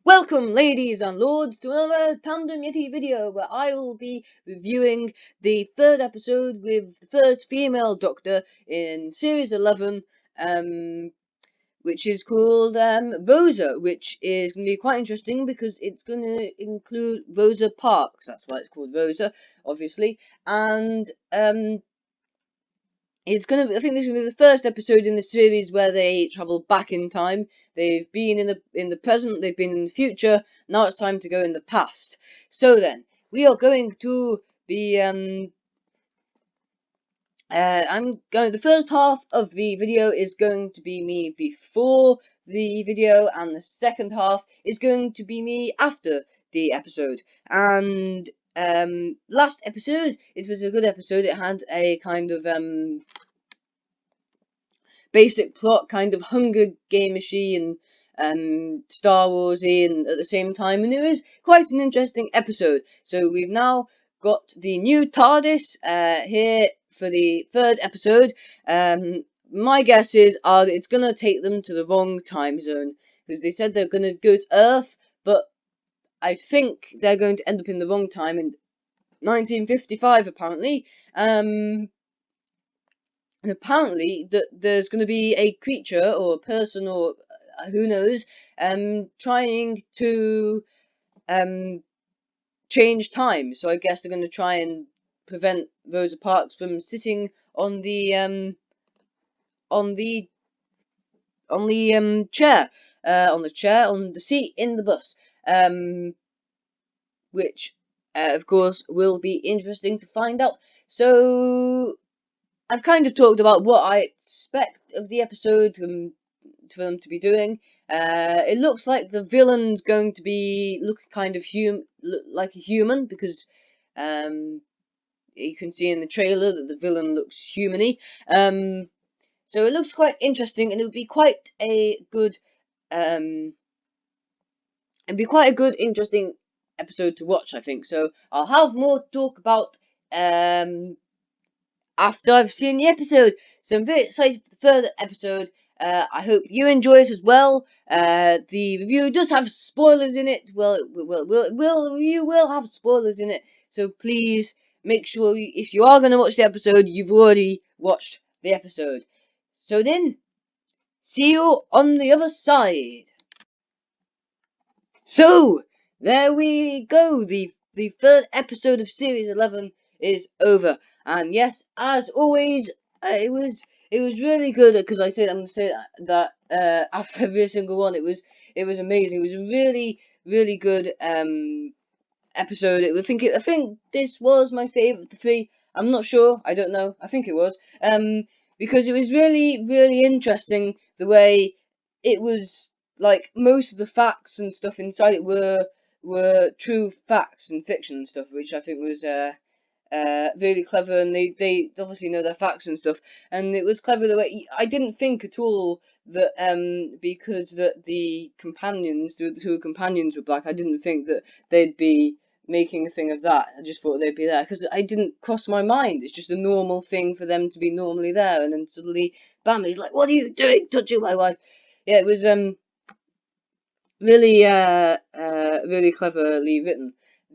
Welcome, ladies and lords, to another Tandem Yeti video where I will be reviewing the third episode with the first female Doctor in Series 11, which is called Rosa, which is going to be quite interesting because it's going to include Rosa Parks. That's why it's called Rosa, obviously, and I think this is gonna be the first episode in the series where they travel back in time. They've been in the present, they've been in the future. Now it's time to go in the past. So then, we are going to be the first half of the video is going to be me before the video, and the second half is going to be me after the episode. And last episode, it was a good episode. It had a kind of basic plot, kind of Hunger Game-ishy and Star Wars-y and at the same time, and it was quite an interesting episode. So we've now got the new TARDIS here for the third episode. My guesses are that it's gonna take them to the wrong time zone, because they said they're gonna go to Earth, but I think they're going to end up in the wrong time in 1955 apparently. And apparently there's going to be a creature or a person or who knows trying to change time. So I guess they're going to try and prevent Rosa Parks from sitting on the chair on the seat in the bus, which of course will be interesting to find out. So I've kind of talked about what I expect of the episode for them to be doing. It looks like the villain's going to be look like a human, because you can see in the trailer that the villain looks human-y. So it looks quite interesting, and it would be quite a good interesting episode to watch, I think. So I'll have more to talk about after I've seen the episode. So I'm very excited for the third episode. I hope you enjoy it as well. The review does have spoilers in it. The review will have spoilers in it. So please make sure if you are going to watch the episode, you've already watched the episode. So then, see you on the other side. So there we go. The third episode of Series 11 is over. And yes, as always, it was really good, because I'm going to say that after every single one, it was amazing. It was a really good episode. I think this was my favourite of the three. I'm not sure. I don't know. I think it was because it was really interesting the way it was. Like, most of the facts and stuff inside it were true facts and fiction and stuff, which I think was really clever, and they obviously know their facts and stuff, and it was clever the way I didn't think at all that because the two companions were black, I didn't think that they'd be making a thing of that. I just thought they'd be there, because I didn't cross my mind. It's just a normal thing for them to be normally there, and then suddenly bam, he's like, "What are you doing, touching my wife?" Yeah, it was really cleverly written.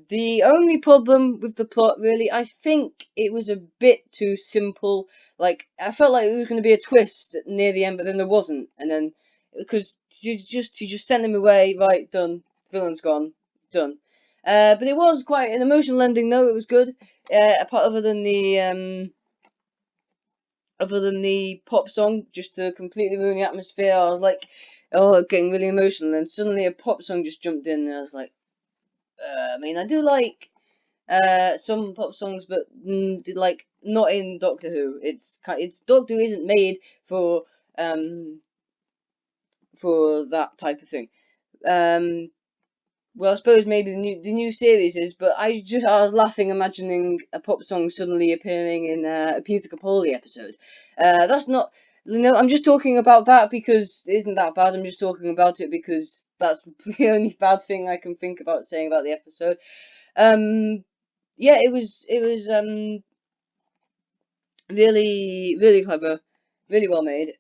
The only problem with the plot, really, I think it was a bit too simple. Like, I felt like there was going to be a twist near the end, but then there wasn't. And then, because you just sent him away, right, done, villain's gone, done. But it was quite an emotional ending, though. It was good. Other than the pop song, just to completely ruin the atmosphere, I was like, oh, getting really emotional, and suddenly a pop song just jumped in, and I was like, I mean, I do like some pop songs, but like, not in Doctor Who. It's Doctor Who isn't made for that type of thing. Well, I suppose maybe the new series is, but I was laughing imagining a pop song suddenly appearing in a Peter Capaldi episode. That's not. No, I'm just talking about that because it isn't that bad. I'm just talking about it because that's the only bad thing I can think about saying about the episode. Yeah, it was really clever, really well made.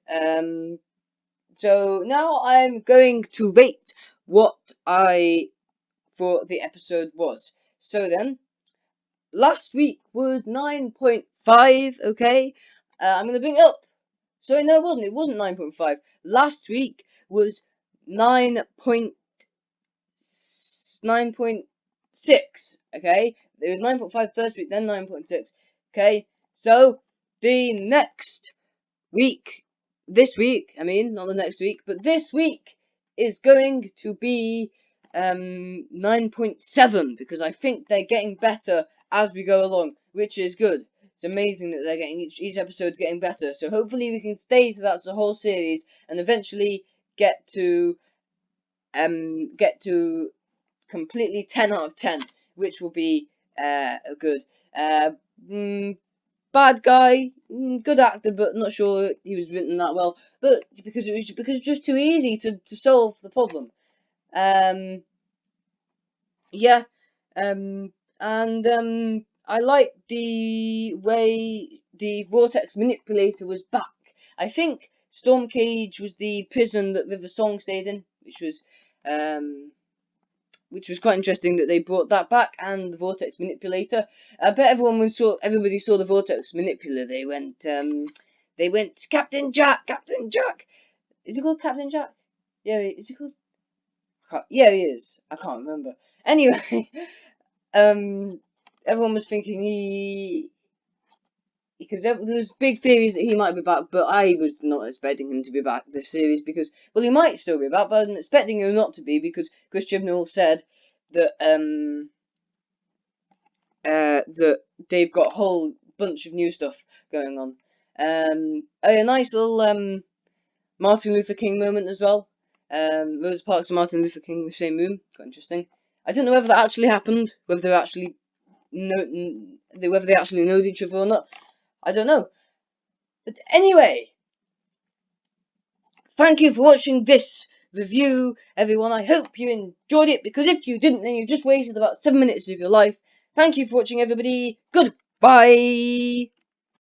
So now I'm going to rate what I thought the episode was. So then, last week was 9.5, okay? I'm going to bring it up. Sorry, no, it wasn't 9.5. Last week was 9.6, okay? It was 9.5 first week, then 9.6, okay? So, the next week, this week, I mean, not the next week, but this week is going to be 9.7, because I think they're getting better as we go along, which is good. It's amazing that they're getting each episode's getting better. So hopefully we can stay to that the whole series and eventually get to completely 10 out of 10, which will be good. Bad guy, good actor, but not sure he was written that well. But because it was just too easy to solve the problem. Yeah, I like the way the vortex manipulator was back. I think Storm Cage was the prison that River Song stayed in, which was quite interesting that they brought that back, and the vortex manipulator. I bet everybody saw the vortex manipulator. They went Captain Jack, Captain Jack. Is he called Captain Jack? Yeah, is he called? Yeah, he is. I can't remember. Anyway, everyone was thinking because there was big theories that he might be back, but I was not expecting him to be back this series because, well, he might still be back, but I'm expecting him not to be because Chris Chibnall said that that they've got a whole bunch of new stuff going on. A nice little Martin Luther King moment as well. Rosa Parks and Martin Luther King in the same room. Quite interesting. I don't know whether that actually happened, whether they actually know each other or not. I don't know. But anyway, thank you for watching this review, everyone. I hope you enjoyed it, because if you didn't, then you just wasted about 7 minutes of your life. Thank you for watching, everybody. Goodbye.